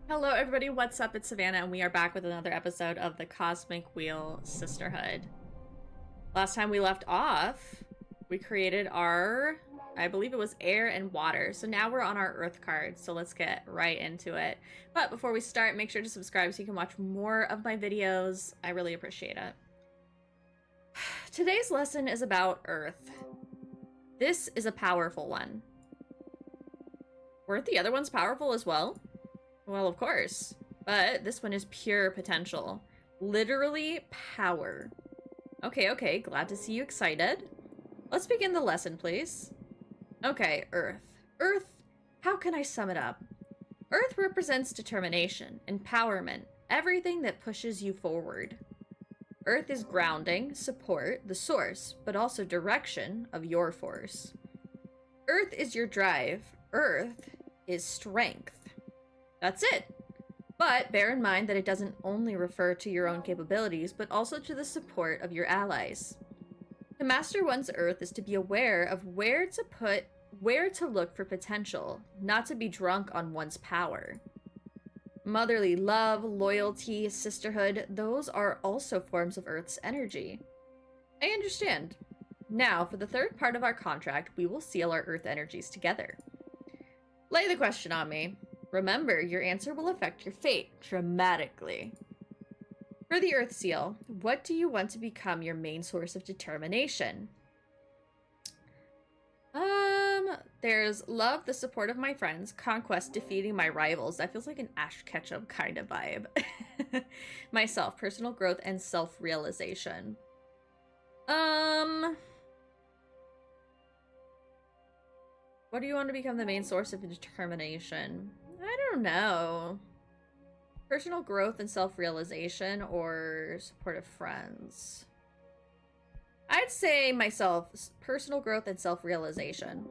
Hello everybody, what's up? It's Savannah and we are back with another episode of the Cosmic Wheel Sisterhood. Last time we left off, we created our, I believe it was air and water. So now we're on our earth card, so let's get right into it. But before we start, make sure to subscribe so you can watch more of my videos. I really appreciate it. Today's lesson is about Earth. This is a powerful one. Weren't the other ones powerful as well? Well, of course, but this one is pure potential. Literally power. Okay, glad to see you excited. Let's begin the lesson, please. Okay, Earth. Earth, how can I sum it up? Earth represents determination, empowerment, everything that pushes you forward. Earth is grounding, support, the source, but also direction of your force. Earth is your drive. Earth is strength. That's it. But bear in mind that it doesn't only refer to your own capabilities, but also to the support of your allies. To master one's Earth is to be aware of where to look for potential, not to be drunk on one's power. Motherly love, loyalty, sisterhood, those are also forms of Earth's energy. I understand. Now, for the third part of our contract, we will seal our Earth energies together. Lay the question on me. Remember, your answer will affect your fate dramatically. For the Earth Seal, what do you want to become your main source of determination? There's love, the support of my friends, conquest, defeating my rivals. That feels like an Ash Ketchum kind of vibe. Myself, personal growth, and self-realization. What do you want to become the main source of determination? I don't know. Personal growth and self-realization or supportive friends? I'd say myself, personal growth and self-realization.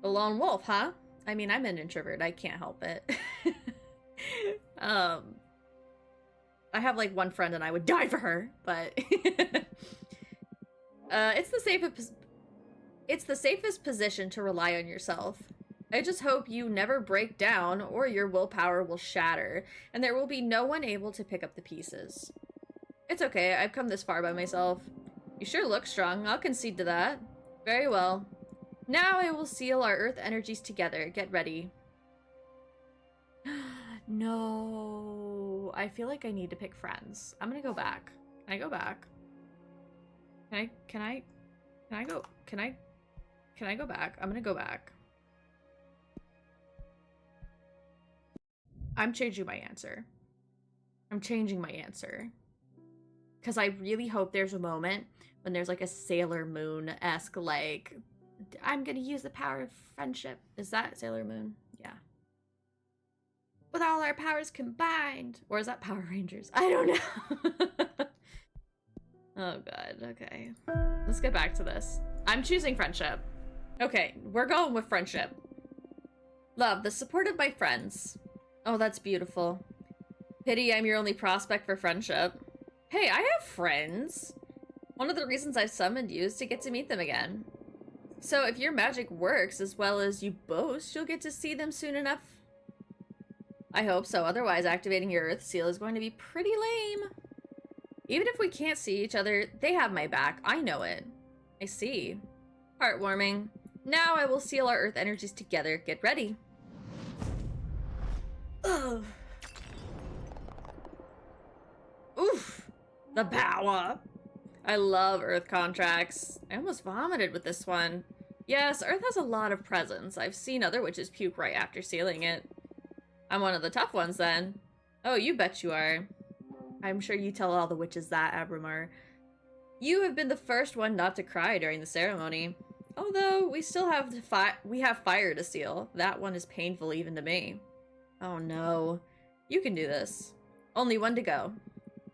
The lone wolf, huh? I mean, I'm an introvert. I can't help it. I have like one friend and I would die for her, but it's the safest position to rely on yourself. I just hope you never break down or your willpower will shatter, and there will be no one able to pick up the pieces. It's okay, I've come this far by myself. You sure look strong, I'll concede to that. Very well. Now I will seal our Earth energies together. Get ready. No, I feel like I need to pick friends. I'm gonna go back. Can I go back? Can I go back? I'm gonna go back. I'm changing my answer. I'm changing my answer. Because I really hope there's a moment when there's like a Sailor Moon-esque, like, I'm gonna use the power of friendship. Is that Sailor Moon? Yeah. With all our powers combined. Or is that Power Rangers? I don't know. Oh god, okay. Let's get back to this. I'm choosing friendship. Okay, we're going with friendship. Love, the support of my friends. Oh, that's beautiful. Pity I'm your only prospect for friendship. Hey, I have friends. One of the reasons I summoned you is to get to meet them again. So if your magic works as well as you boast, you'll get to see them soon enough. I hope so, otherwise activating your Earth Seal is going to be pretty lame. Even if we can't see each other, they have my back. I know it. I see. Heartwarming. Now I will seal our Earth energies together. Get ready. Ugh. Oof. The power. I love Earth contracts. I almost vomited with this one. Yes, Earth has a lot of presence. I've seen other witches puke right after sealing it. I'm one of the tough ones then. Oh, you bet you are. I'm sure you tell all the witches that, Abramar. You have been the first one not to cry during the ceremony. Although, we still have fire to seal. That one is painful even to me. Oh no. You can do this. Only one to go.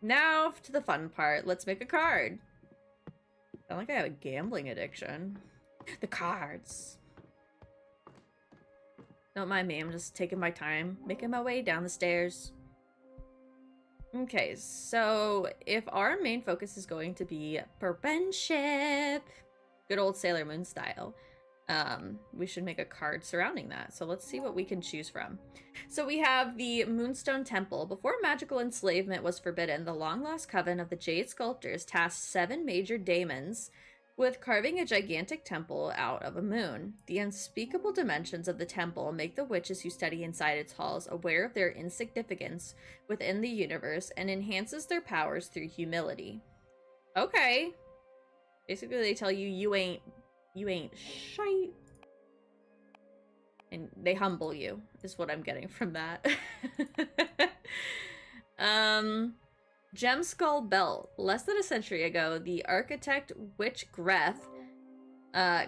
Now to the fun part. Let's make a card. I sound like I have a gambling addiction. The cards. Don't mind me, I'm just taking my time, making my way down the stairs. Okay, so if our main focus is going to be friendship, good old Sailor Moon style, we should make a card surrounding that. So let's see what we can choose from. So we have the Moonstone Temple. Before magical enslavement was forbidden, the long-lost coven of the Jade Sculptors tasked 7 major daemons with carving a gigantic temple out of a moon. The unspeakable dimensions of the temple make the witches who study inside its halls aware of their insignificance within the universe and enhances their powers through humility. Okay. Basically, they tell you you ain't shite. And they humble you, is what I'm getting from that. Gem Skull Belt. Less than a century ago, the architect Witch Greth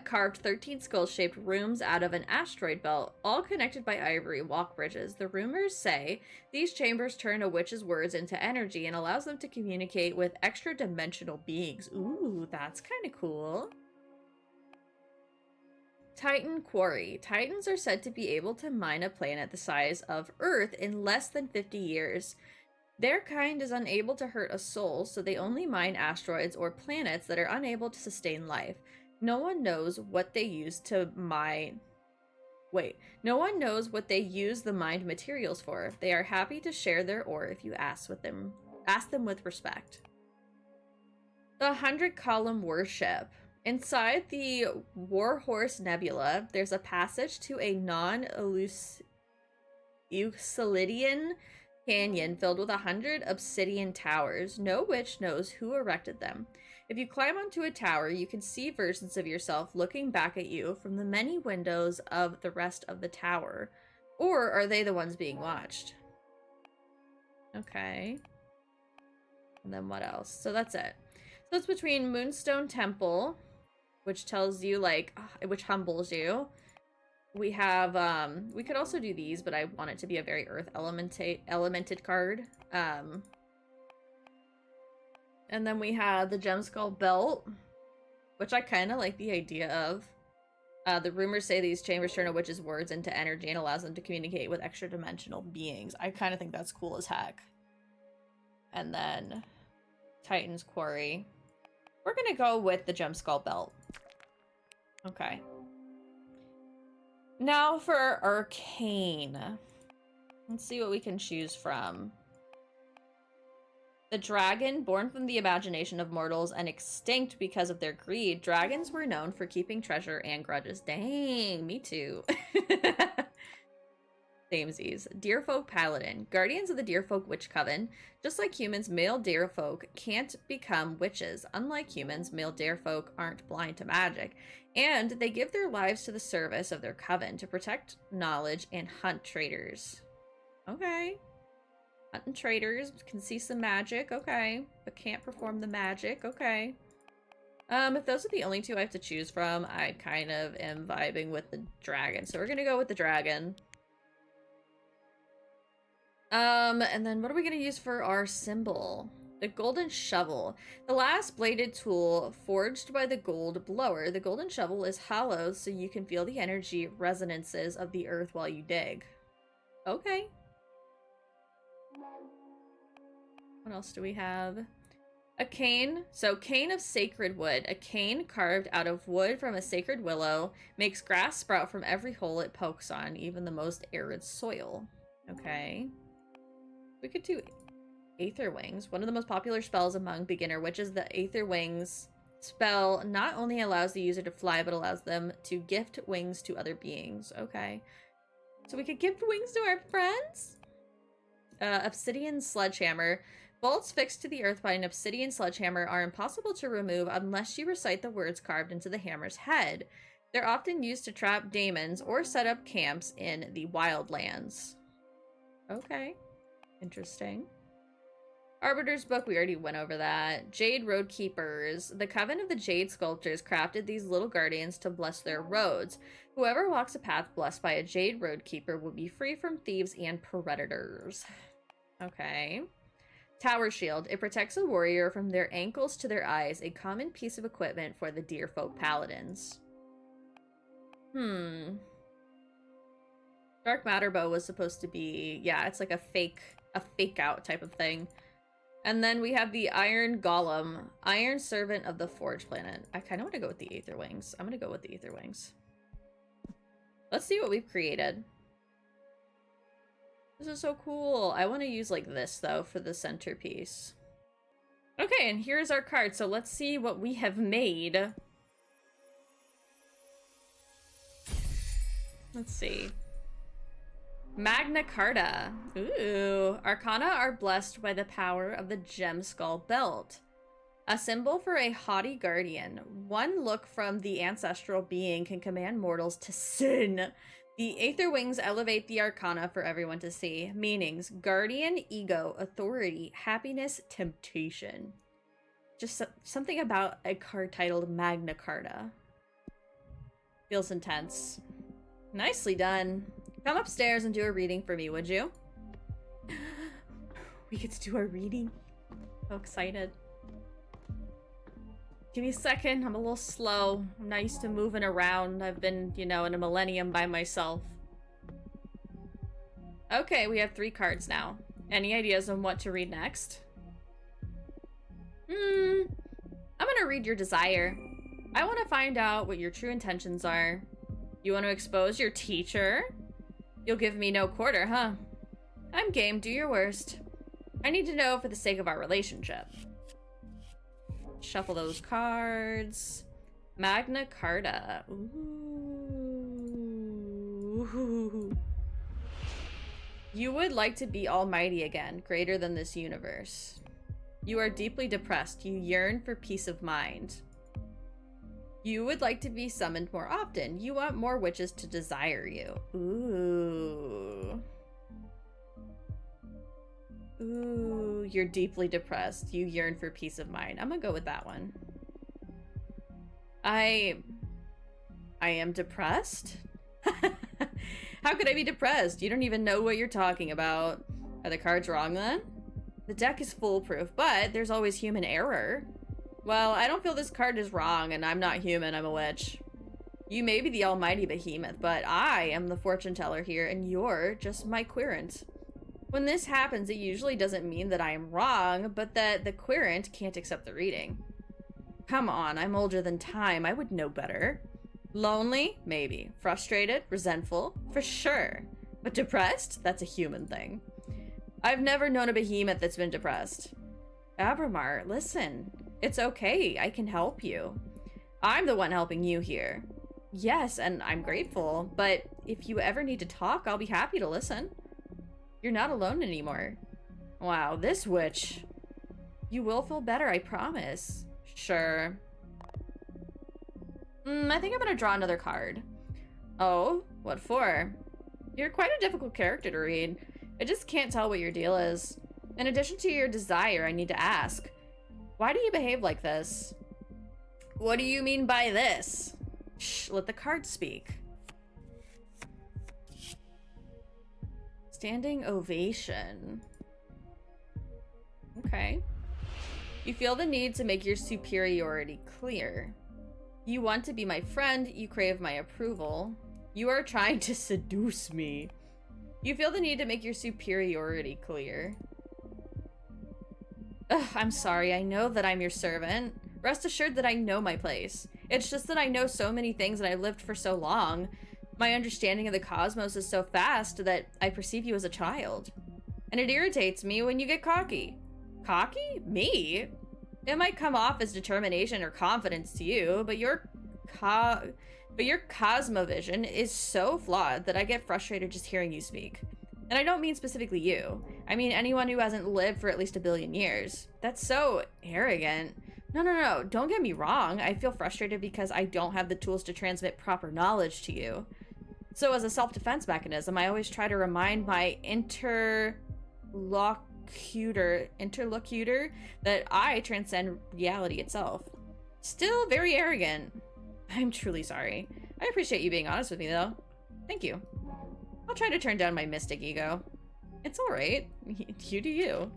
carved 13 skull-shaped rooms out of an asteroid belt, all connected by ivory walk bridges. The rumors say these chambers turn a witch's words into energy and allows them to communicate with extra-dimensional beings. Ooh, that's kind of cool. Titan Quarry. Titans are said to be able to mine a planet the size of Earth in less than 50 years. Their kind is unable to hurt a soul, so they only mine asteroids or planets that are unable to sustain life. No one knows what they use to mine. No one knows what they use the mined materials for. They are happy to share their ore if you ask them with respect. The 100-column worship. Inside the Warhorse Nebula, there's a passage to a non-Euclidean canyon filled with 100 obsidian towers. No witch knows who erected them. If you climb onto a tower, you can see versions of yourself looking back at you from the many windows of the rest of the tower. Or are they the ones being watched? Okay. And then what else? So that's it. So it's between Moonstone Temple, which tells you, like, which humbles you. We have, we could also do these, but I want it to be a very earth elemented card. And then we have the Gemskull Belt, which I kind of like the idea of. The rumors say these chambers turn a witch's words into energy and allows them to communicate with extra-dimensional beings. I kind of think that's cool as heck. And then Titan's Quarry. We're gonna go with the Gemskull Belt. Okay. Now for Arcane. Let's see what we can choose from. The dragon, born from the imagination of mortals and extinct because of their greed, dragons were known for keeping treasure and grudges. Dang, me too. Samesies. Deerfolk Paladin. Guardians of the Deerfolk Witch Coven. Just like humans, male Deerfolk can't become witches. Unlike humans, male Deerfolk aren't blind to magic. And they give their lives to the service of their coven to protect knowledge and hunt traitors. Okay. Hunting traitors, can see some magic, okay. But can't perform the magic, okay. If those are the only two I have to choose from, I kind of am vibing with the dragon. So we're gonna go with the dragon. And then what are we gonna use for our symbol? The golden shovel. The last bladed tool forged by the gold blower. The golden shovel is hollow, so you can feel the energy resonances of the earth while you dig. Okay. What else do we have? A cane. So, cane of sacred wood. A cane carved out of wood from a sacred willow makes grass sprout from every hole it pokes on, even the most arid soil. Okay. We could do Aether Wings. One of the most popular spells among beginner witches, the Aether Wings spell not only allows the user to fly, but allows them to gift wings to other beings. Okay. So we could gift wings to our friends? Obsidian Sledgehammer. Bolts fixed to the earth by an obsidian sledgehammer are impossible to remove unless you recite the words carved into the hammer's head. They're often used to trap daemons or set up camps in the wildlands. Okay. Interesting. Arbiter's Book, we already went over that. Jade Road Keepers. The Coven of the Jade Sculptors crafted these little guardians to bless their roads. Whoever walks a path blessed by a Jade Road Keeper will be free from thieves and predators. Okay. Tower Shield. It protects a warrior from their ankles to their eyes, a common piece of equipment for the Deerfolk Paladins. Dark Matter Bow was supposed to be, yeah, it's like a fake out type of thing. And then we have the Iron Golem, Iron Servant of the Forge Planet. I kind of want to go with the Aether Wings. I'm going to go with the Aether Wings. Let's see what we've created. This is so cool. I want to use like this though for the centerpiece. Okay, and here's our card. So let's see what we have made. Let's see. Magna Carta. Ooh. Arcana are blessed by the power of the Gem Skull Belt. A symbol for a haughty guardian. One look from the ancestral being can command mortals to sin. The Aether Wings elevate the Arcana for everyone to see. Meanings: guardian, ego, authority, happiness, temptation. Just something about a card titled Magna Carta. Feels intense. Nicely done. Come upstairs and do a reading for me, would you? We get to do our reading. So excited. Give me a second. I'm a little slow. I'm not used to moving around. I've been, you know, in a millennium by myself. Okay, we have 3 cards now. Any ideas on what to read next? I'm gonna read your desire. I want to find out what your true intentions are. You want to expose your teacher? You'll give me no quarter, huh? I'm game. Do your worst. I need to know for the sake of our relationship. Shuffle those cards. Magna Carta. Ooh. You would like to be almighty again, greater than this universe. You are deeply depressed. You yearn for peace of mind. You would like to be summoned more often. You want more witches to desire you. Ooh. Ooh, you're deeply depressed. You yearn for peace of mind. I'm gonna go with that one. I am depressed? How could I be depressed? You don't even know what you're talking about. Are the cards wrong then? The deck is foolproof, but there's always human error. Well, I don't feel this card is wrong, and I'm not human, I'm a witch. You may be the almighty behemoth, but I am the fortune teller here, and you're just my querent. When this happens, it usually doesn't mean that I am wrong, but that the querent can't accept the reading. Come on, I'm older than time, I would know better. Lonely? Maybe. Frustrated? Resentful? For sure. But depressed? That's a human thing. I've never known a behemoth that's been depressed. Abramar, listen. It's okay, I can help you. I'm the one helping you here. Yes, and I'm grateful, but if you ever need to talk, I'll be happy to listen. You're not alone anymore. Wow, this witch. You will feel better, I promise. Sure. I think I'm gonna draw another card. Oh, what for? You're quite a difficult character to read. I just can't tell what your deal is. In addition to your desire, I need to ask. Why do you behave like this? What do you mean by this? Shh, let the cards speak. Standing ovation. Okay. You feel the need to make your superiority clear. You want to be my friend, you crave my approval. You are trying to seduce me. You feel the need to make your superiority clear. Ugh, I'm sorry, I know that I'm your servant. Rest assured that I know my place. It's just that I know so many things and I've lived for so long. My understanding of the cosmos is so fast that I perceive you as a child. And it irritates me when you get cocky. Cocky? Me? It might come off as determination or confidence to you, but your cosmovision is so flawed that I get frustrated just hearing you speak. And I don't mean specifically you. I mean anyone who hasn't lived for at least 1 billion years. That's so arrogant. No, don't get me wrong. I feel frustrated because I don't have the tools to transmit proper knowledge to you. So as a self-defense mechanism, I always try to remind my interlocutor that I transcend reality itself. Still very arrogant. I'm truly sorry. I appreciate you being honest with me though. Thank you. I'll try to turn down my mystic ego. It's alright. You do you.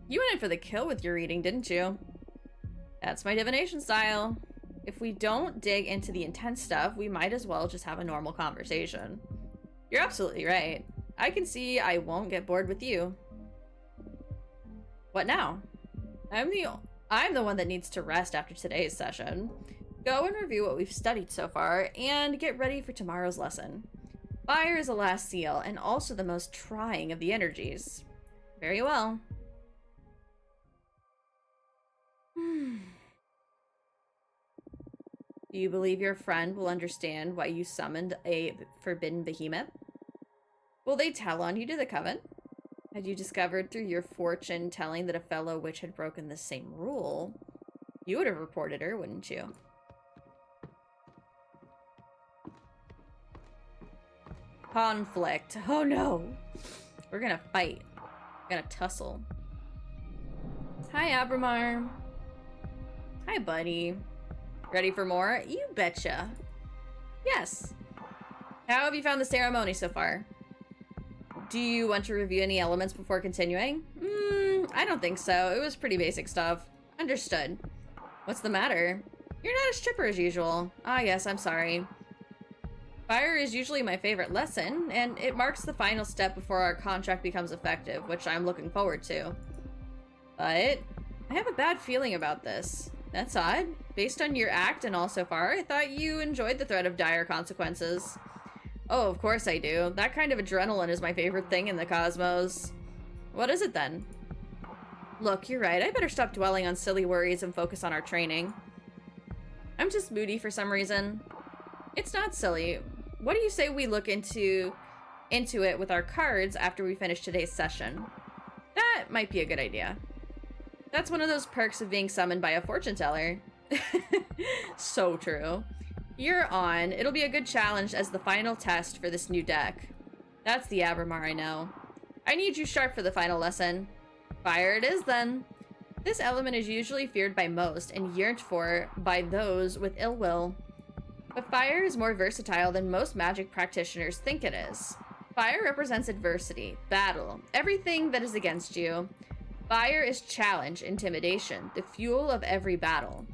You went in for the kill with your reading, didn't you? That's my divination style. If we don't dig into the intense stuff, we might as well just have a normal conversation. You're absolutely right. I can see I won't get bored with you. What now? I'm the one that needs to rest after today's session. Go and review what we've studied so far, and get ready for tomorrow's lesson. Fire is the last seal, and also the most trying of the energies. Very well. Do you believe your friend will understand why you summoned a forbidden behemoth? Will they tell on you to the coven? Had you discovered through your fortune telling that a fellow witch had broken the same rule, you would have reported her, wouldn't you? Conflict. Oh no! We're gonna fight. We're gonna tussle. Hi, Abramar. Hi, buddy. Ready for more? You betcha. Yes. How have you found the ceremony so far? Do you want to review any elements before continuing? I don't think so. It was pretty basic stuff. Understood. What's the matter? You're not as chipper as usual. Ah, yes, I'm sorry. Fire is usually my favorite lesson, and it marks the final step before our contract becomes effective, which I'm looking forward to. But I have a bad feeling about this. That's odd. Based on your act and all so far, I thought you enjoyed the threat of dire consequences. Oh, of course I do. That kind of adrenaline is my favorite thing in the cosmos. What is it then? Look, you're right. I better stop dwelling on silly worries and focus on our training. I'm just moody for some reason. It's not silly. What do you say we look into it with our cards after we finish today's session? That might be a good idea. That's one of those perks of being summoned by a fortune teller. So true. You're on. It'll be a good challenge as the final test for this new deck. That's the Abramar I know. I need you sharp for the final lesson. Fire it is then. This element is usually feared by most and yearned for by those with ill will. But fire is more versatile than most magic practitioners think it is. Fire represents adversity, battle, everything that is against you. Fire is challenge, intimidation, the fuel of every battle.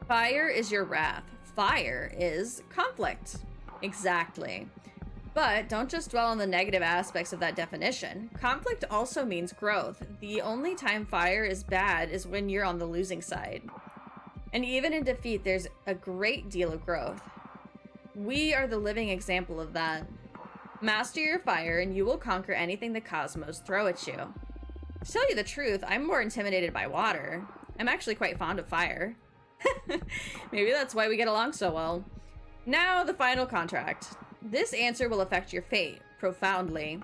Fire is your wrath. Fire is conflict. Exactly. But don't just dwell on the negative aspects of that definition. Conflict also means growth. The only time fire is bad is when you're on the losing side. And even in defeat, there's a great deal of growth. We are the living example of that. Master your fire and you will conquer anything the cosmos throw at you. To tell you the truth, I'm more intimidated by water. I'm actually quite fond of fire. Maybe that's why we get along so well. Now, the final contract. This answer will affect your fate profoundly.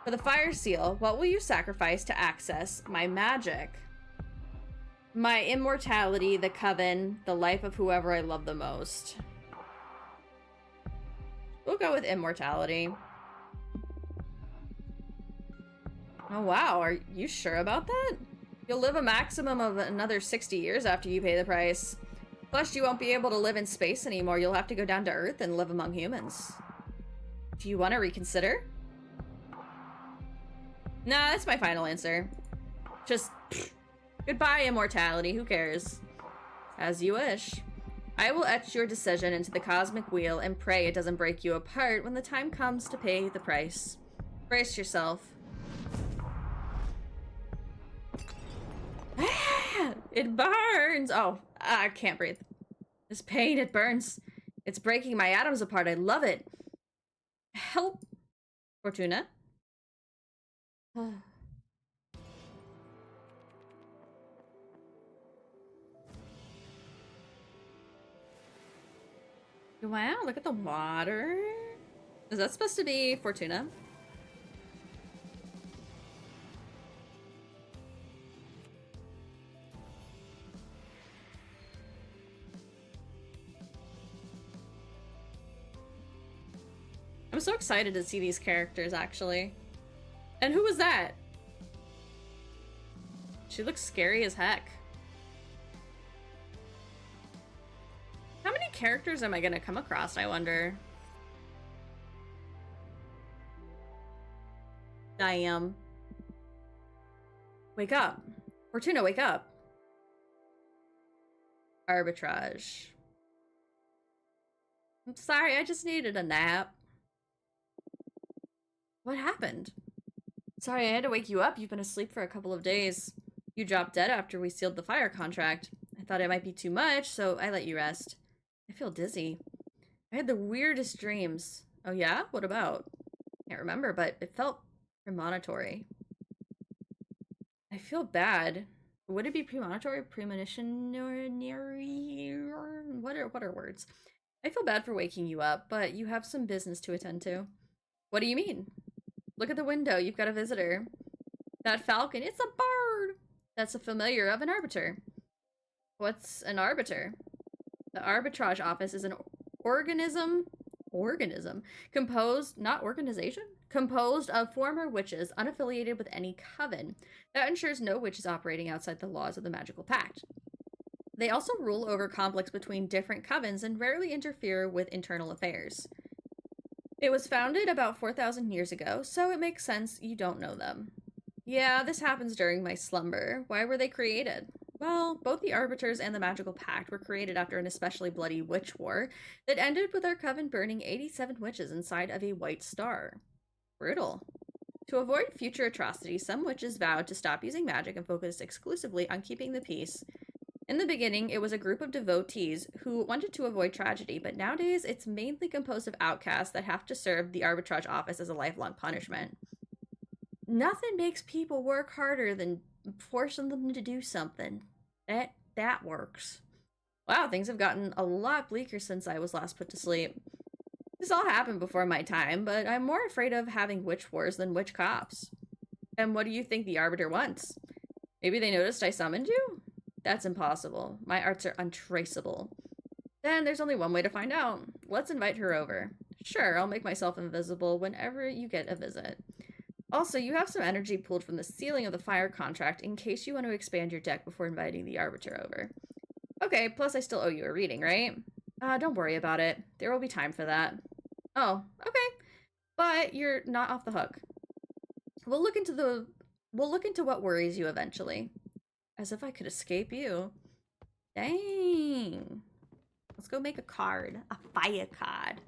For the fire seal, what will you sacrifice to access my magic? My immortality, the coven, the life of whoever I love the most. We'll go with immortality. Oh wow, are you sure about that? You'll live a maximum of another 60 years after you pay the price. Plus, you won't be able to live in space anymore. You'll have to go down to Earth and live among humans. Do you want to reconsider? Nah, that's my final answer. Just, goodbye, immortality. Who cares? As you wish. I will etch your decision into the cosmic wheel and pray it doesn't break you apart when the time comes to pay the price. Brace yourself. It burns! Oh, I can't breathe. This pain, it burns. It's breaking my atoms apart. I love it. Help, Fortuna. Wow, look at the water. Is that supposed to be Fortuna? I'm so excited to see these characters, actually. And who was that? She looks scary as heck. How many characters am I gonna come across, I wonder? Damn. Wake up. Fortuna, wake up. Arbitrage. I'm sorry, I just needed a nap. What happened? Sorry, I had to wake you up. You've been asleep for a couple of days. You dropped dead after we sealed the fire contract. I thought it might be too much, so I let you rest. I feel dizzy. I had the weirdest dreams. Oh yeah? What about? Can't remember, but it felt premonitory. I feel bad. Would it be premonitory? Premonitionary? What are words? I feel bad for waking you up, but you have some business to attend to. What do you mean? Look at the window. You've got a visitor. That falcon, it's a bird! That's a familiar of an arbiter. What's an arbiter? The arbitrage office is an organism composed, not organization, composed of former witches unaffiliated with any coven that ensures no witch is operating outside the laws of the magical pact. They also rule over conflicts between different covens and rarely interfere with internal affairs. It was founded about 4,000 years ago, so it makes sense you don't know them. Yeah, this happens during my slumber. Why were they created? Well, both the Arbiters and the Magical Pact were created after an especially bloody witch war that ended with our coven burning 87 witches inside of a white star. Brutal. To avoid future atrocities, some witches vowed to stop using magic and focus exclusively on keeping the peace. In the beginning, it was a group of devotees who wanted to avoid tragedy, but nowadays it's mainly composed of outcasts that have to serve the arbitrage office as a lifelong punishment. Nothing makes people work harder than forcing them to do something. That works. Wow, things have gotten a lot bleaker since I was last put to sleep. This all happened before my time, but I'm more afraid of having witch wars than witch cops. And what do you think the Arbiter wants? Maybe they noticed I summoned you? That's impossible. My arts are untraceable. Then there's only one way to find out. Let's invite her over. Sure, I'll make myself invisible whenever you get a visit. Also, you have some energy pulled from the ceiling of the fire contract in case you want to expand your deck before inviting the Arbiter over. Okay, plus I still owe you a reading, right? Don't worry about it. There will be time for that. Oh, okay. But you're not off the hook. We'll look into what worries you eventually. As if I could escape you. Dang. Let's go make a card. A fire card.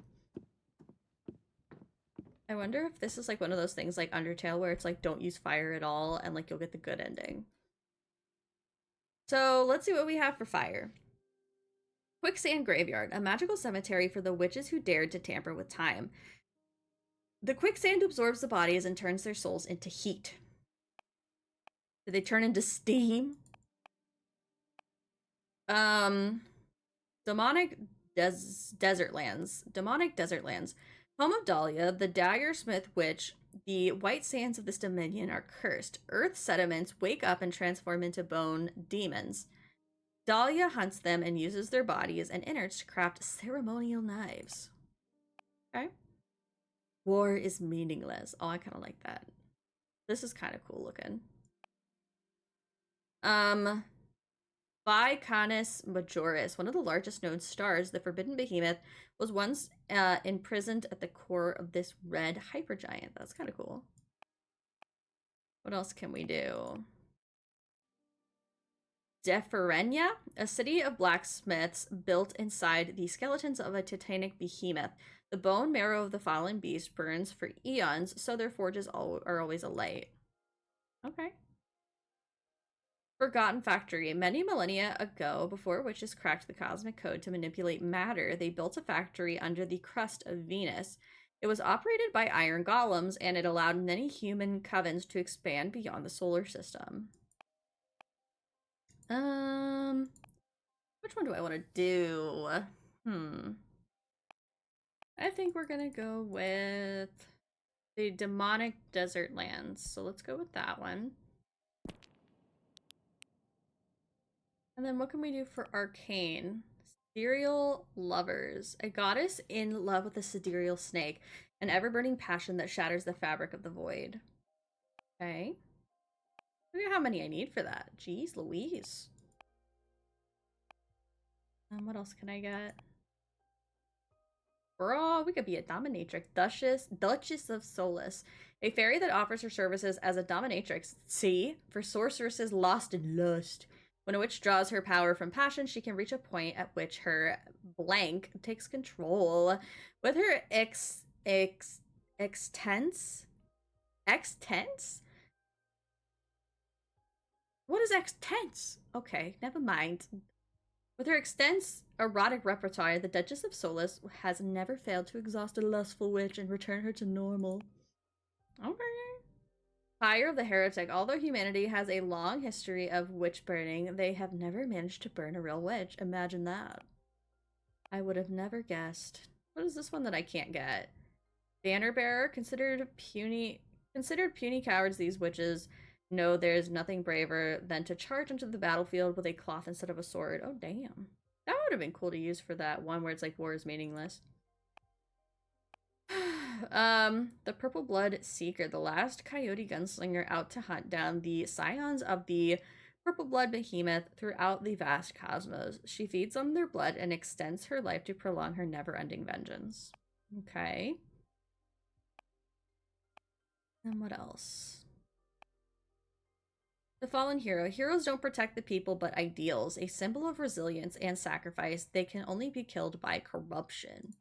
I wonder if this is like one of those things like Undertale where it's like don't use fire at all and like you'll get the good ending. So let's see what we have for fire. Quicksand Graveyard, a magical cemetery for the witches who dared to tamper with time. The quicksand absorbs the bodies and turns their souls into heat. Do they turn into steam? Demonic Desert Lands. Demonic Desert Lands. Home of Dahlia, the Dagger Smith Witch, the white sands of this dominion are cursed. Earth sediments wake up and transform into bone demons. Dahlia hunts them and uses their bodies and innards to craft ceremonial knives. Okay. War is meaningless. Oh, I kind of like that. This is kind of cool looking. Canis Majoris, one of the largest known stars, the Forbidden Behemoth, was once imprisoned at the core of this red hypergiant. That's kind of cool. What else can we do? Deferenia, a city of blacksmiths built inside the skeletons of a titanic behemoth. The bone marrow of the fallen beast burns for eons, so their forges are always alight. Okay. Forgotten Factory. Many millennia ago, before witches cracked the cosmic code to manipulate matter, they built a factory under the crust of Venus. It was operated by iron golems, and it allowed many human covens to expand beyond the solar system. Which one do I want to do? I think we're gonna go with the Demonic Desert Lands. So let's go with that one. And then what can we do for Arcane? Sidereal Lovers. A goddess in love with a sidereal snake. An ever-burning passion that shatters the fabric of the void. Okay. Look at how many I need for that. Jeez Louise. What else can I get? Bro, we could be a dominatrix. Duchess of Solace. A fairy that offers her services as a dominatrix. See? For sorceresses lost in lust. When a witch draws her power from passion, she can reach a point at which her blank takes control. With her extense? What is extense? Okay, never mind. With her extensive erotic repertoire, the Duchess of Solus has never failed to exhaust a lustful witch and return her to normal. Okay. Fire of the Heretic. Although humanity has a long history of witch burning, they have never managed to burn a real witch. Imagine that. I would have never guessed. What is this one that I can't get? Banner bearer. Considered puny cowards, these witches know there's nothing braver than to charge into the battlefield with a cloth instead of a sword. Oh, damn. That would have been cool to use for that one where it's like war is meaningless. The Purple Blood Seeker, the last coyote gunslinger out to hunt down the scions of the Purple Blood Behemoth throughout the vast cosmos. She feeds on their blood and extends her life to prolong her never-ending vengeance. Okay. And what else? The Fallen Hero. Heroes don't protect the people, but ideals. A symbol of resilience and sacrifice. They can only be killed by corruption.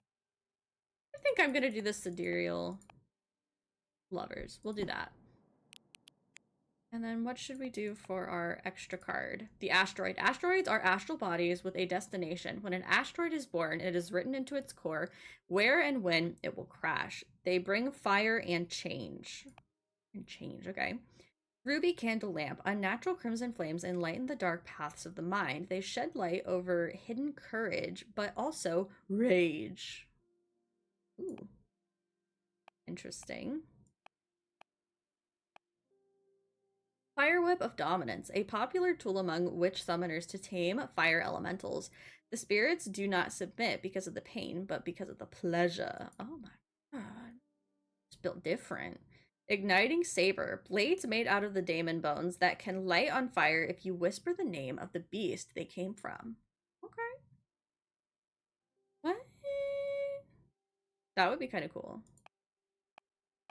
I think I'm gonna do the Sidereal Lovers. We'll do that. And then what should we do for our extra card? The Asteroid. Asteroids are astral bodies with a destination. When an asteroid is born, it is written into its core where and when it will crash. They bring fire and change. Okay. Ruby Candle Lamp. Unnatural crimson flames enlighten the dark paths of the mind. They shed light over hidden courage, but also rage. Ooh. Interesting. Fire Whip of Dominance, a popular tool among witch summoners to tame fire elementals. The spirits do not submit because of the pain, but because of the pleasure. Oh my god. It's built different. Igniting Saber, blades made out of the daemon bones that can light on fire if you whisper the name of the beast they came from. Okay. What? That would be kind of cool.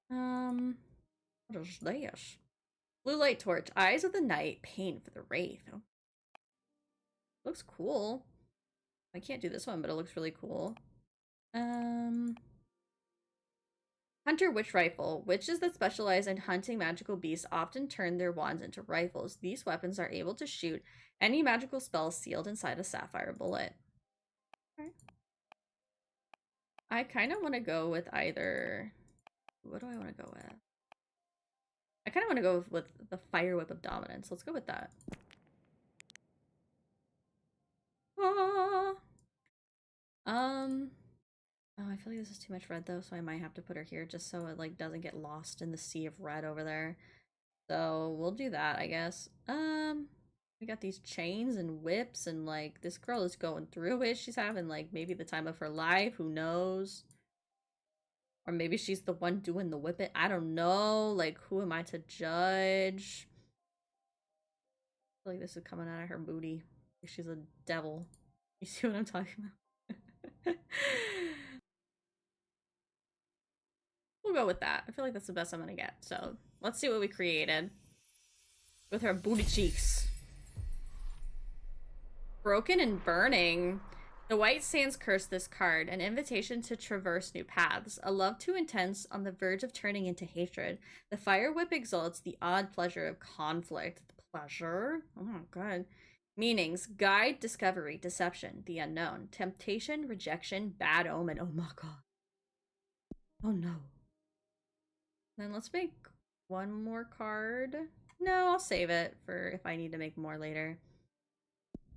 What is this? Blue Light Torch, Eyes of the Night, Pain for the Wraith. Oh. Looks cool. I can't do this one, but it looks really cool. Hunter Witch Rifle. Witches that specialize in hunting magical beasts often turn their wands into rifles. These weapons are able to shoot any magical spell sealed inside a sapphire bullet. Okay. I kind of want to go with either... What do I want to go with? I kind of want to go with the Fire Whip of Dominance. Let's go with that. Ah. Oh, I feel like this is too much red though, so I might have to put her here just so it like doesn't get lost in the sea of red over there. So we'll do that, I guess. We got these chains and whips and like this girl is going through it. She's having like maybe the time of her life, who knows? Or maybe she's the one doing the whipping. I don't know. Like, who am I to judge? I feel like this is coming out of her booty. She's a devil. You see what I'm talking about? We'll go with that. I feel like that's the best I'm gonna get. So let's see what we created with her booty cheeks. Broken and Burning. The White Sands curse this card, an invitation to traverse new paths, a love too intense on the verge of turning into hatred. The Fire Whip exalts the odd pleasure of conflict. The pleasure? Oh my god. Meanings: guide, discovery, deception, the unknown, temptation, rejection, bad omen. Oh my god. Oh no. Then let's make one more card. No, I'll save it for if I need to make more later.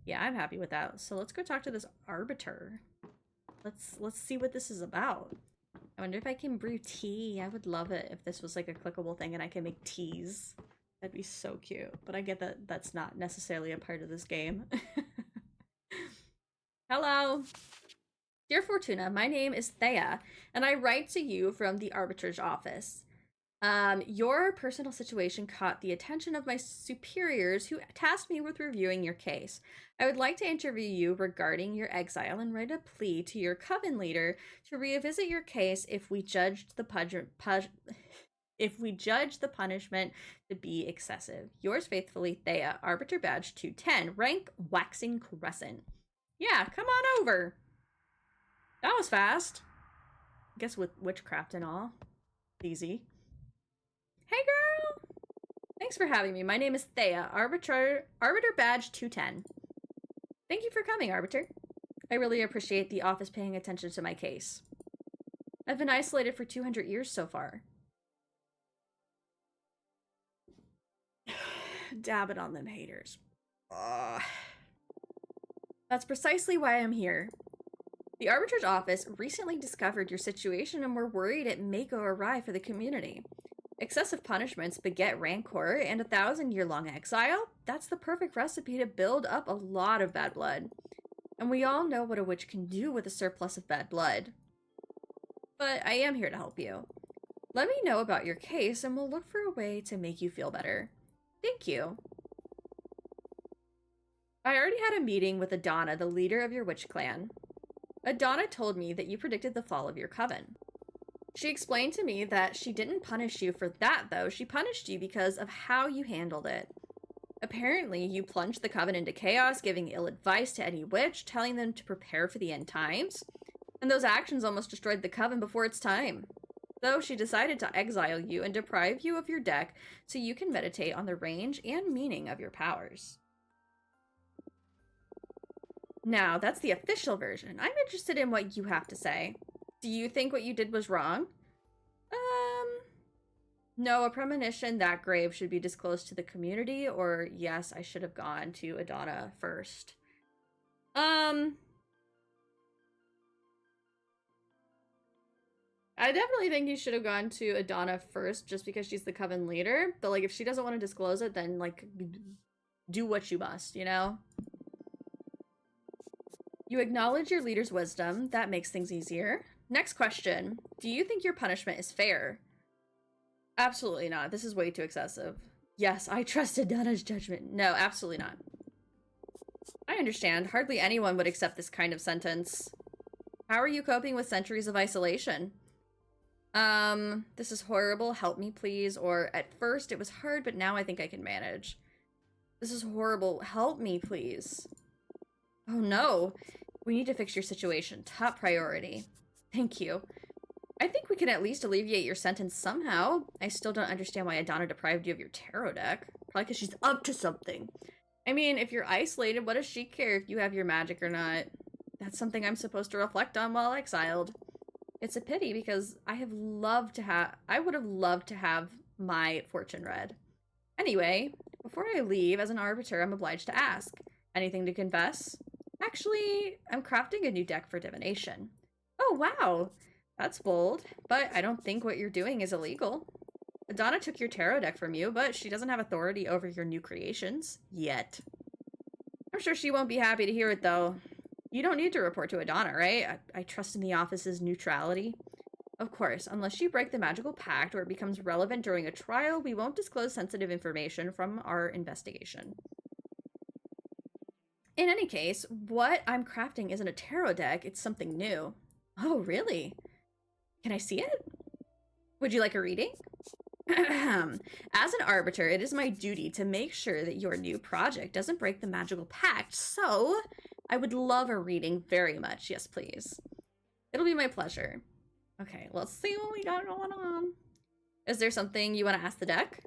Yeah, I'm happy with that. So let's go talk to this Arbiter. Let's see what this is about. I wonder if I can brew tea. I would love it if this was like a clickable thing and I can make teas. That'd be so cute. But I get that that's not necessarily a part of this game. Hello. Dear Fortuna, my name is Thea, and I write to you from the Arbiter's office. Your personal situation caught the attention of my superiors who tasked me with reviewing your case. I would like to interview you regarding your exile and write a plea to your coven leader to revisit your case if we judged the punishment to be excessive. Yours faithfully, Thea, Arbiter Badge 210, rank Waxing Crescent. Yeah, come on over. That was fast. I guess with witchcraft and all. Easy. Hey girl! Thanks for having me. My name is Thea, Arbiter Badge 210. Thank you for coming, Arbiter. I really appreciate the office paying attention to my case. I've been isolated for 200 years so far. Dab it on them haters. Ugh. That's precisely why I'm here. The Arbiter's office recently discovered your situation and we're worried it may go awry for the community. Excessive punishments beget rancor, and 1,000-year-long exile? That's the perfect recipe to build up a lot of bad blood. And we all know what a witch can do with a surplus of bad blood. But I am here to help you. Let me know about your case and we'll look for a way to make you feel better. Thank you. I already had a meeting with Adana, the leader of your witch clan. Adana told me that you predicted the fall of your coven. She explained to me that she didn't punish you for that, though. She punished you because of how you handled it. Apparently, you plunged the coven into chaos, giving ill advice to any witch, telling them to prepare for the end times. And those actions almost destroyed the coven before its time. So she decided to exile you and deprive you of your deck so you can meditate on the range and meaning of your powers. Now, that's the official version. I'm interested in what you have to say. Do you think what you did was wrong? No, a premonition that grave should be disclosed to the community, or yes, I should have gone to Adana first. I definitely think you should have gone to Adana first, just because she's the coven leader, but, like, if she doesn't want to disclose it, then, like, do what you must, you know? You acknowledge your leader's wisdom. That makes things easier. Next question. Do you think your punishment is fair? Absolutely not. This is way too excessive. Yes, I trust Adana's judgment. No, absolutely not. I understand. Hardly anyone would accept this kind of sentence. How are you coping with centuries of isolation? This is horrible. Help me, please. Or, at first, it was hard, but now I think I can manage. This is horrible. Help me, please. Oh no. We need to fix your situation. Top priority. Thank you. I think we can at least alleviate your sentence somehow. I still don't understand why Adana deprived you of your tarot deck. Probably because she's up to something. I mean, if you're isolated, what does she care if you have your magic or not? That's something I'm supposed to reflect on while exiled. It's a pity because I would have loved to have my fortune read. Anyway, before I leave, as an arbiter, I'm obliged to ask. Anything to confess? Actually, I'm crafting a new deck for divination. Oh, wow! That's bold, but I don't think what you're doing is illegal. Adana took your tarot deck from you, but she doesn't have authority over your new creations. Yet. I'm sure she won't be happy to hear it, though. You don't need to report to Adana, right? I trust in the office's neutrality. Of course, unless you break the magical pact or it becomes relevant during a trial, we won't disclose sensitive information from our investigation. In any case, what I'm crafting isn't a tarot deck, it's something new. Oh, really? Can I see it? Would you like a reading? As an arbiter, it is my duty to make sure that your new project doesn't break the magical pact, so I would love a reading very much. Yes, please. It'll be my pleasure. Okay, let's see what we got going on. Is there something you want to ask the deck?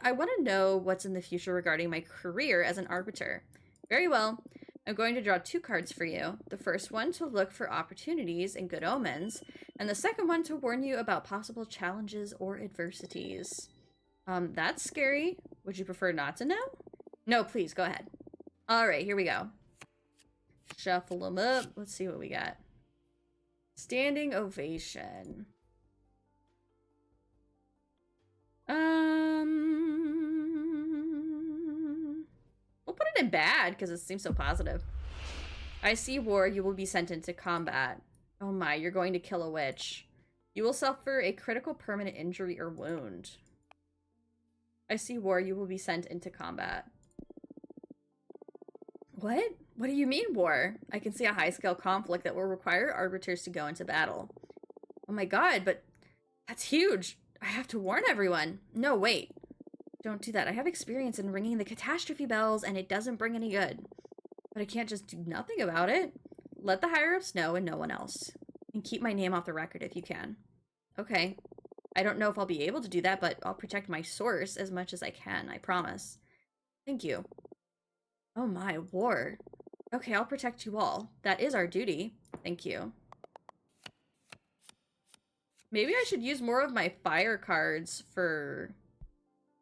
I want to know what's in the future regarding my career as an arbiter. Very well. I'm going to draw 2 cards for you. The first one to look for opportunities and good omens, and the second one to warn you about possible challenges or adversities. That's scary. Would you prefer not to know? No, please, go ahead. Alright, here we go. Shuffle them up. Let's see what we got. Standing ovation. We'll put it in bad, because it seems so positive. I see war, you will be sent into combat. Oh my, you're going to kill a witch. You will suffer a critical permanent injury or wound. I see war, you will be sent into combat. What? What do you mean, war? I can see a high-scale conflict that will require arbiters to go into battle. Oh my god, but that's huge. I have to warn everyone. No, wait. Don't do that. I have experience in ringing the catastrophe bells, and it doesn't bring any good. But I can't just do nothing about it. Let the higher-ups know and no one else. And keep my name off the record if you can. Okay. I don't know if I'll be able to do that, but I'll protect my source as much as I can, I promise. Thank you. Oh my, war. Okay, I'll protect you all. That is our duty. Thank you. Maybe I should use more of my fire cards for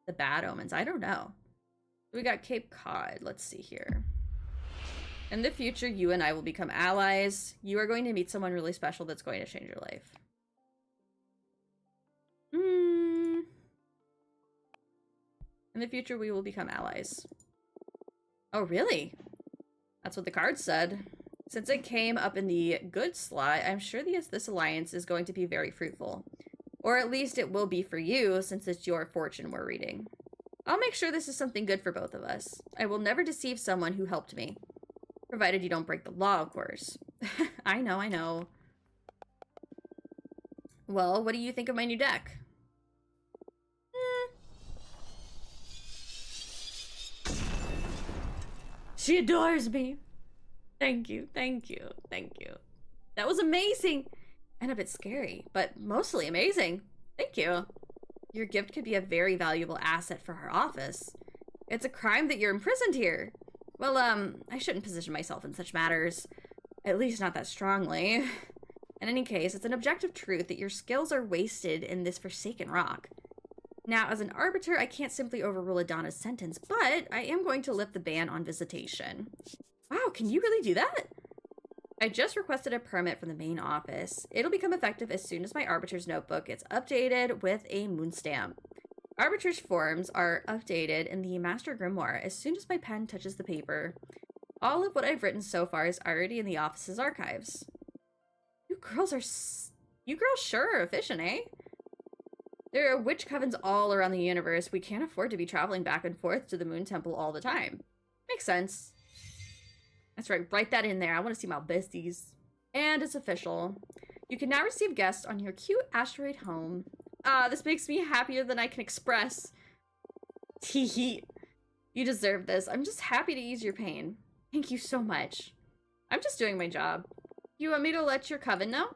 the bad omens. I don't know. We got Cape Cod. Let's see here. In the future, you and I will become allies. You are going to meet someone really special that's going to change your life. In the future, we will become allies. Oh, really? That's what the card said. Since it came up in the good slot, I'm sure this alliance is going to be very fruitful. Or at least it will be for you, since it's your fortune we're reading. I'll make sure this is something good for both of us. I will never deceive someone who helped me. Provided you don't break the law, of course. I know, I know. Well, what do you think of my new deck? She adores me. Thank you, thank you, thank you. That was amazing. And a bit scary, but mostly amazing. Thank you. Your gift could be a very valuable asset for our office. It's a crime that you're imprisoned here. Well, I shouldn't position myself in such matters. At least not that strongly. In any case, it's an objective truth that your skills are wasted in this forsaken rock. Now, as an arbiter, I can't simply overrule Adana's sentence, but I am going to lift the ban on visitation. Wow, can you really do that? I just requested a permit from the main office. It'll become effective as soon as my arbiter's notebook gets updated with a moon stamp. Arbiter's forms are updated in the Master Grimoire as soon as my pen touches the paper. All of what I've written so far is already in the office's archives. You girls sure are efficient, eh? There are witch covens all around the universe. We can't afford to be traveling back and forth to the Moon Temple all the time. Makes sense. That's right, write that in there. I want to see my besties. And it's official. You can now receive guests on your cute asteroid home. This makes me happier than I can express. Teehee. You deserve this. I'm just happy to ease your pain. Thank you so much. I'm just doing my job. You want me to let your coven know?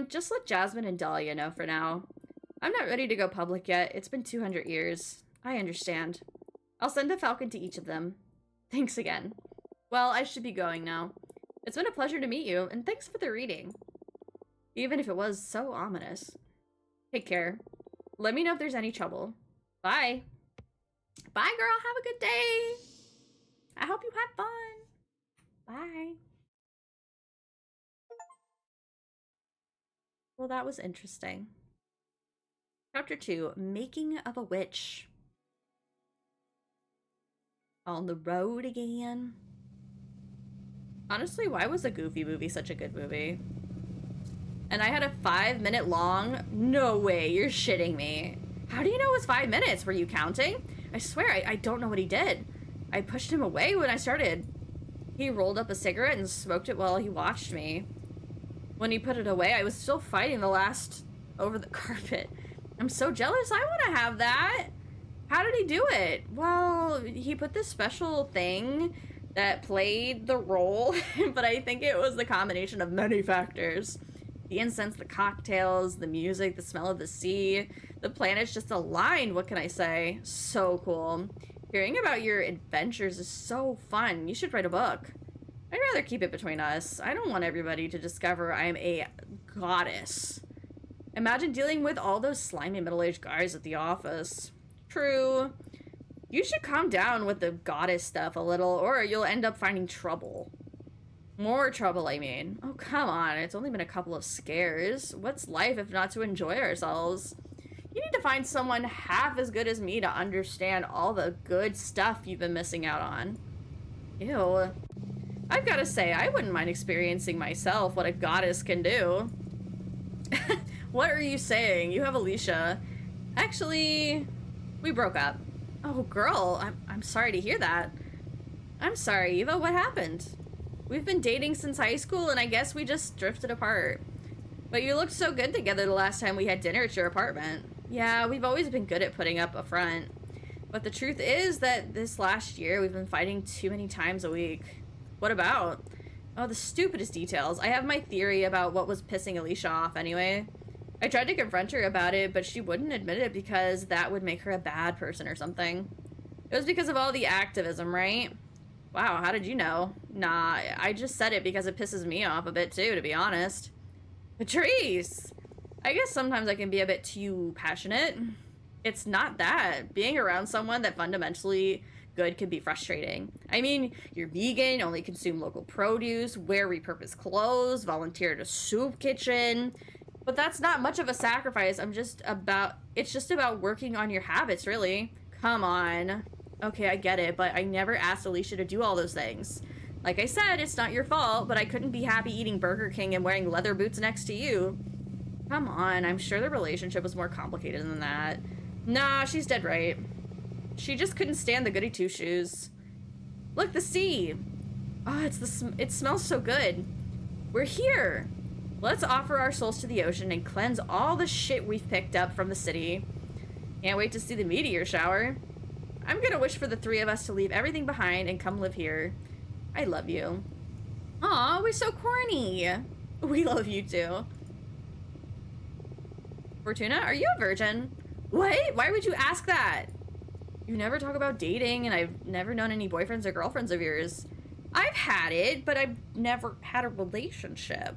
Just let Jasmine and Dahlia know for now. I'm not ready to go public yet. It's been 200 years. I understand. I'll send a falcon to each of them. Thanks again. Well, I should be going now. It's been a pleasure to meet you, and thanks for the reading. Even if it was so ominous. Take care. Let me know if there's any trouble. Bye. Bye, girl. Have a good day. I hope you had fun. Bye. Well, that was interesting. Chapter 2, Making of a Witch. On the road again. Honestly, why was the Goofy movie such a good movie? And I had a 5-minute long? No way, you're shitting me. How do you know it was 5 minutes? Were you counting? I swear, I don't know what he did. I pushed him away when I started. He rolled up a cigarette and smoked it while he watched me. When he put it away, I was still fighting the last over the carpet. I'm so jealous, I want to have that. How did he do it? Well, he put this special thing that played the role, but I think it was the combination of many factors. The incense, the cocktails, the music, the smell of the sea. The planets just aligned, what can I say? So cool. Hearing about your adventures is so fun. You should write a book. I'd rather keep it between us. I don't want everybody to discover I'm a goddess. Imagine dealing with all those slimy middle-aged guys at the office. True. You should calm down with the goddess stuff a little, or you'll end up finding trouble. More trouble, I mean. Oh, come on. It's only been a couple of scares. What's life if not to enjoy ourselves? You need to find someone half as good as me to understand all the good stuff you've been missing out on. Ew. I've got to say, I wouldn't mind experiencing myself what a goddess can do. What are you saying? You have Alicia. Actually, we broke up. Oh, girl, I'm sorry to hear that. I'm sorry, Eva. What happened? We've been dating since high school, and I guess we just drifted apart. But you looked so good together the last time we had dinner at your apartment. Yeah, we've always been good at putting up a front. But the truth is that this last year, we've been fighting too many times a week. What about? Oh, the stupidest details. I have my theory about what was pissing Alicia off anyway. I tried to confront her about it, but she wouldn't admit it because that would make her a bad person or something. It was because of all the activism, right? Wow, how did you know? Nah, I just said it because it pisses me off a bit too, to be honest. Patrice! I guess sometimes I can be a bit too passionate. It's not that. Being around someone that fundamentally good can be frustrating. I mean, you're vegan, only consume local produce, wear repurposed clothes, volunteer at a soup kitchen. But that's not much of a sacrifice. It's just about working on your habits, really. Come on. Okay, I get it, but I never asked Alicia to do all those things. Like I said, it's not your fault, but I couldn't be happy eating Burger King and wearing leather boots next to you. Come on, I'm sure the relationship was more complicated than that. Nah, she's dead right. She just couldn't stand the goody two-shoes. Look, the sea. Oh, it smells so good. We're here. Let's offer our souls to the ocean and cleanse all the shit we've picked up from the city. Can't wait to see the meteor shower. I'm gonna wish for the three of us to leave everything behind and come live here. I love you. Aw, we're so corny. We love you too. Fortuna, are you a virgin? What? Why would you ask that? You never talk about dating, and I've never known any boyfriends or girlfriends of yours. I've had it, but I've never had a relationship.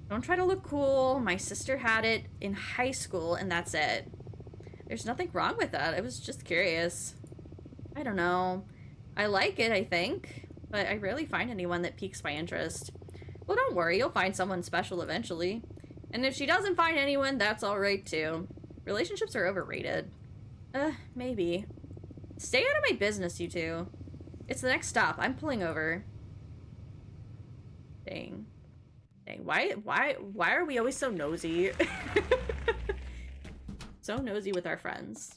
Don't try to look cool. My sister had it in high school, and that's it. There's nothing wrong with that. I was just curious. I don't know. I like it, I think, but I rarely find anyone that piques my interest. Well, don't worry. You'll find someone special eventually. And if she doesn't find anyone, that's alright too. Relationships are overrated. Maybe. Stay out of my business, you two. It's the next stop. I'm pulling over. Dang. Dang. Why are we always so nosy? So nosy with our friends.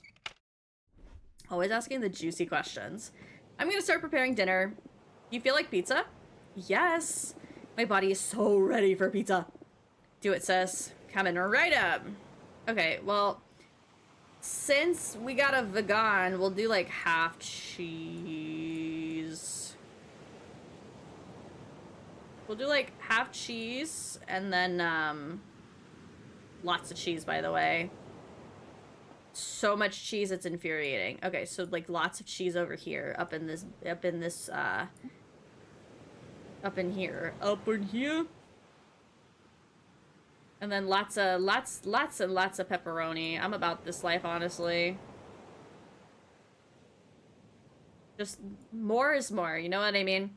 Always asking the juicy questions. I'm gonna start preparing dinner. You feel like pizza? Yes. My body is so ready for pizza. Do it, sis. Coming right up. Okay, well, since we got a vegan, we'll do like half cheese. We'll do like half cheese and then lots of cheese, by the way. So much cheese, it's infuriating. Okay, so like lots of cheese over here, up in here. And then lots and lots of pepperoni. I'm about this life, honestly. Just more is more, you know what I mean?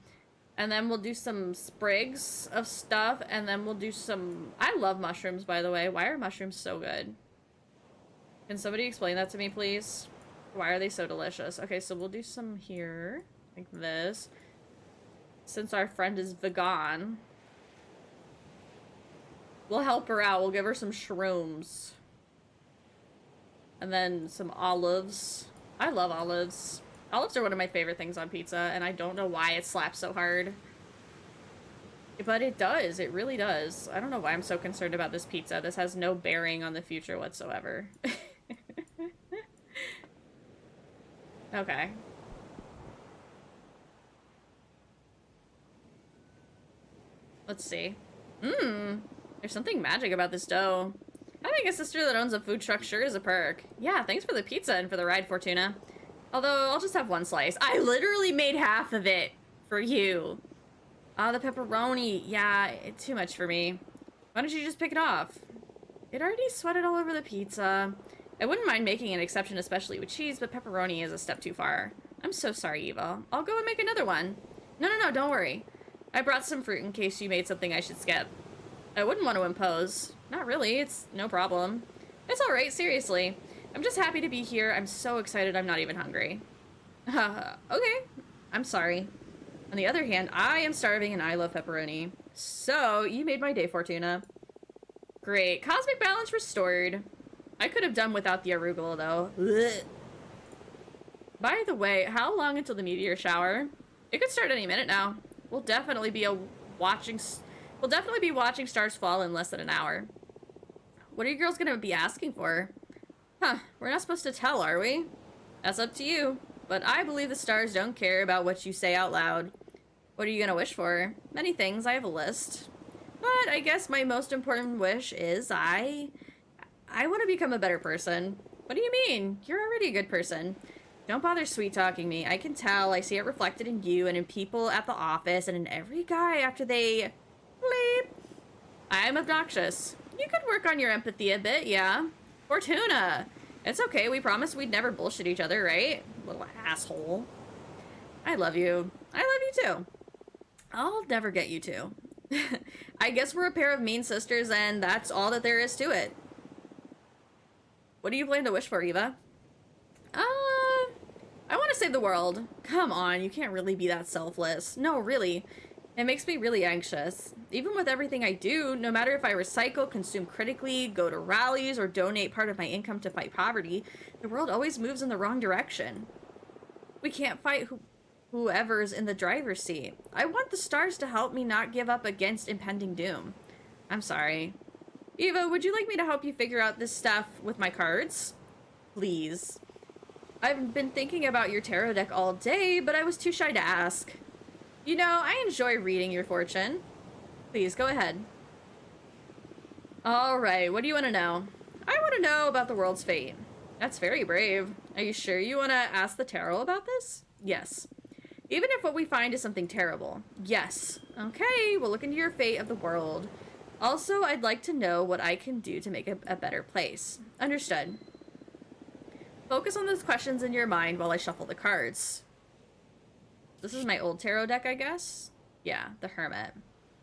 And then we'll do some sprigs of stuff, and then we'll do some... I love mushrooms, by the way. Why are mushrooms so good? Can somebody explain that to me, please? Why are they so delicious? Okay, so we'll do some here, like this. Since our friend is vegan... we'll help her out. We'll give her some shrooms. And then some olives. I love olives. Olives are one of my favorite things on pizza, and I don't know why it slaps so hard. But it does. It really does. I don't know why I'm so concerned about this pizza. This has no bearing on the future whatsoever. Okay. Let's see. There's something magic about this dough. Having a sister that owns a food truck sure is a perk. Yeah, thanks for the pizza and for the ride, Fortuna. Although, I'll just have one slice. I literally made half of it for you. The pepperoni. Yeah, it's too much for me. Why don't you just pick it off? It already sweated all over the pizza. I wouldn't mind making an exception, especially with cheese, but pepperoni is a step too far. I'm so sorry, Eva. I'll go and make another one. No, don't worry. I brought some fruit in case you made something I should skip. I wouldn't want to impose. Not really, it's no problem. It's alright, seriously. I'm just happy to be here. I'm so excited I'm not even hungry. Okay, I'm sorry. On the other hand, I am starving and I love pepperoni. So, you made my day, Fortuna. Great. Cosmic balance restored. I could have done without the arugula, though. Ugh. By the way, how long until the meteor shower? It could start any minute now. We'll definitely be watching stars fall in less than an hour. What are you girls gonna be asking for? Huh, we're not supposed to tell, are we? That's up to you. But I believe the stars don't care about what you say out loud. What are you gonna wish for? Many things, I have a list. But I guess my most important wish is I want to become a better person. What do you mean? You're already a good person. Don't bother sweet-talking me. I can tell. I see it reflected in you and in people at the office and in every guy after they... bleep. I'm obnoxious. You could work on your empathy a bit, yeah. Fortuna! It's okay, we promised we'd never bullshit each other, right? Little asshole. I love you. I love you too. I'll never get you to. I guess we're a pair of mean sisters and that's all that there is to it. What do you plan to wish for, Eva? I want to save the world. Come on, you can't really be that selfless. No, really. It makes me really anxious. Even with everything I do, no matter if I recycle, consume critically, go to rallies, or donate part of my income to fight poverty, the world always moves in the wrong direction. We can't fight whoever's in the driver's seat. I want the stars to help me not give up against impending doom. I'm sorry. Eva, would you like me to help you figure out this stuff with my cards? Please. I've been thinking about your tarot deck all day, but I was too shy to ask. You know, I enjoy reading your fortune. Please, go ahead. Alright, what do you want to know? I want to know about the world's fate. That's very brave. Are you sure you want to ask the tarot about this? Yes. Even if what we find is something terrible. Yes. Okay, we'll look into your fate of the world. Also, I'd like to know what I can do to make it a better place. Understood. Focus on those questions in your mind while I shuffle the cards. This is my old tarot deck, I guess? Yeah, the Hermit.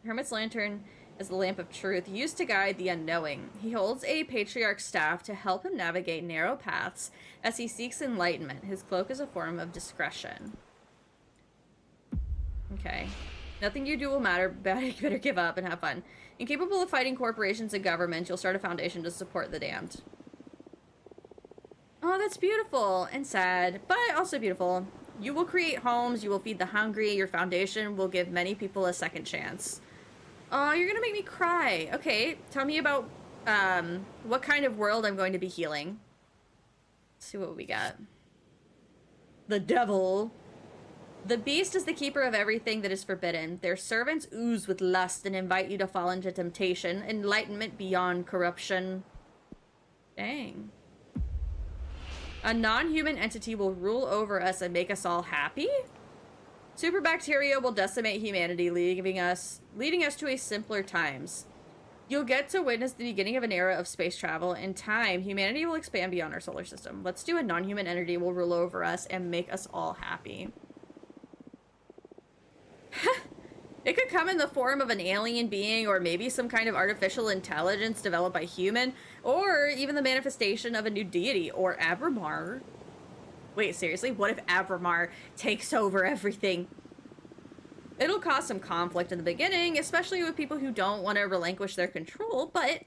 The Hermit's lantern is the lamp of truth used to guide the unknowing. He holds a patriarch's staff to help him navigate narrow paths as he seeks enlightenment. His cloak is a form of discretion. Okay. Nothing you do will matter, but you better give up and have fun. Incapable of fighting corporations and government, you'll start a foundation to support the damned. Oh, that's beautiful and sad, but also beautiful. You will create homes, you will feed the hungry, your foundation will give many people a second chance. Oh, you're gonna make me cry. Okay, tell me about what kind of world I'm going to be healing. Let's see what we got. The devil. The beast is the keeper of everything that is forbidden. Their servants ooze with lust and invite you to fall into temptation, enlightenment beyond corruption. Dang. A non-human entity will rule over us and make us all happy? Superbacteria will decimate humanity, leading us to a simpler times. You'll get to witness the beginning of an era of space travel. In time, humanity will expand beyond our solar system. Let's do a non-human entity will rule over us and make us all happy. It could come in the form of an alien being or maybe some kind of artificial intelligence developed by human, or even the manifestation of a new deity, or Abramar. Wait, seriously? What if Abramar takes over everything? It'll cause some conflict in the beginning, especially with people who don't want to relinquish their control, but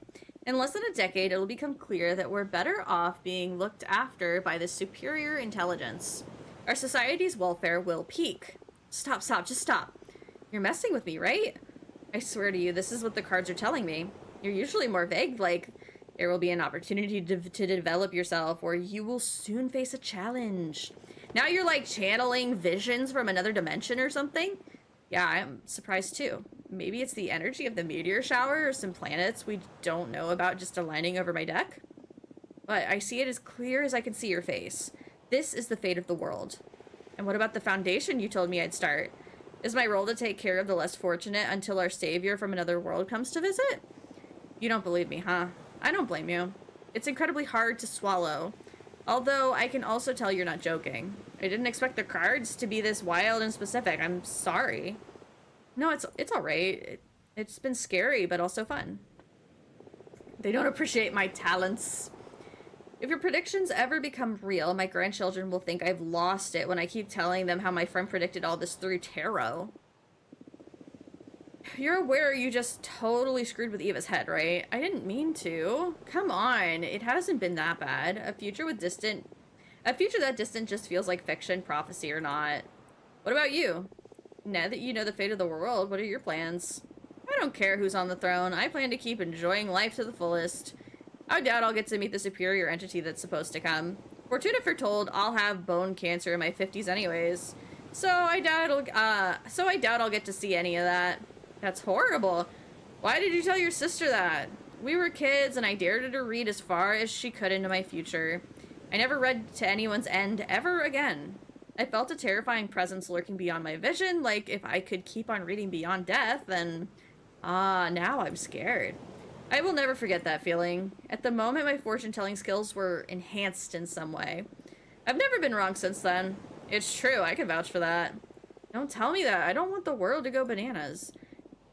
in less than a decade, it'll become clear that we're better off being looked after by this superior intelligence. Our society's welfare will peak. Stop, just stop. You're messing with me, right? I swear to you, this is what the cards are telling me. You're usually more vague, like, there will be an opportunity to develop yourself, or you will soon face a challenge. Now you're, like, channeling visions from another dimension or something? Yeah, I'm surprised, too. Maybe it's the energy of the meteor shower or some planets we don't know about just aligning over my deck? But I see it as clear as I can see your face. This is the fate of the world. And what about the foundation you told me I'd start? Is my role to take care of the less fortunate until our savior from another world comes to visit? You don't believe me, huh? I don't blame you. It's incredibly hard to swallow. Although, I can also tell you're not joking. I didn't expect the cards to be this wild and specific. I'm sorry. No, it's alright. It's been scary, but also fun. They don't appreciate my talents. If your predictions ever become real, my grandchildren will think I've lost it when I keep telling them how my friend predicted all this through tarot. You're aware you just totally screwed with Eva's head, right? I didn't mean to. Come on, it hasn't been that bad. A future that distant just feels like fiction, prophecy or not. What about you? Now that you know the fate of the world, what are your plans? I don't care who's on the throne. I plan to keep enjoying life to the fullest. I doubt I'll get to meet the superior entity that's supposed to come. Fortuna foretold I'll have bone cancer in my 50s anyways. So I doubt I'll get to see any of that. That's horrible. Why did you tell your sister that? We were kids and I dared her to read as far as she could into my future. I never read to anyone's end ever again. I felt a terrifying presence lurking beyond my vision, like if I could keep on reading beyond death, then... now I'm scared. I will never forget that feeling. At the moment, my fortune-telling skills were enhanced in some way. I've never been wrong since then. It's true, I can vouch for that. Don't tell me that. I don't want the world to go bananas.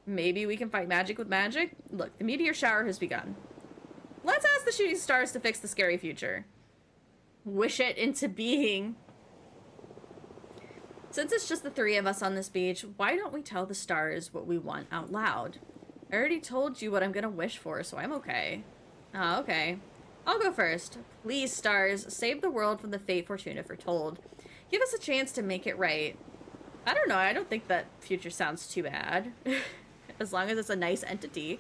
Maybe we can fight magic with magic? Look, the meteor shower has begun. Let's ask the shooting stars to fix the scary future. Wish it into being. Since it's just the three of us on this beach, why don't we tell the stars what we want out loud? I already told you what I'm gonna wish for, so I'm okay. Oh, okay. I'll go first. Please, stars, save the world from the fate Fortuna foretold. Give us a chance to make it right. I don't know, I don't think that future sounds too bad. As long as it's a nice entity.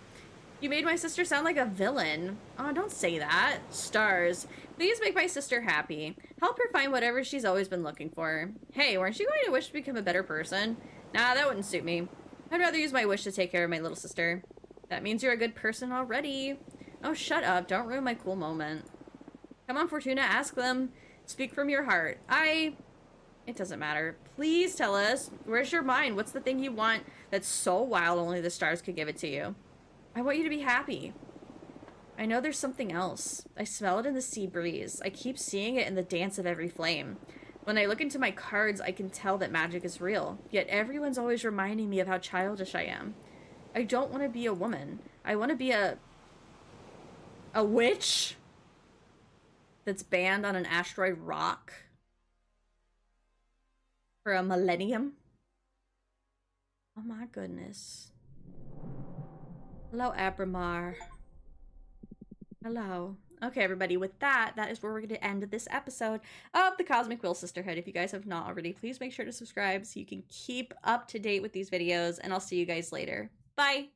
You made my sister sound like a villain. Oh, don't say that. Stars, please make my sister happy. Help her find whatever she's always been looking for. Hey, weren't you going to wish to become a better person? Nah, that wouldn't suit me. I'd rather use my wish to take care of my little sister. That means you're a good person already. Oh, shut up. Don't ruin my cool moment. Come on, Fortuna, ask them. Speak from your heart. It doesn't matter. Please tell us. Where's your mind? What's the thing you want that's so wild only the stars could give it to you? I want you to be happy. I know there's something else. I smell it in the sea breeze. I keep seeing it in the dance of every flame. When I look into my cards, I can tell that magic is real. Yet everyone's always reminding me of how childish I am. I don't want to be a woman. I want to be a witch that's banned on an asteroid rock for a millennium. Oh my goodness. Hello, Abramar. Hello. Okay, everybody, with that is where we're going to end this episode of the Cosmic Quill Sisterhood. If you guys have not already, please make sure to subscribe so you can keep up to date with these videos, and I'll see you guys later. Bye!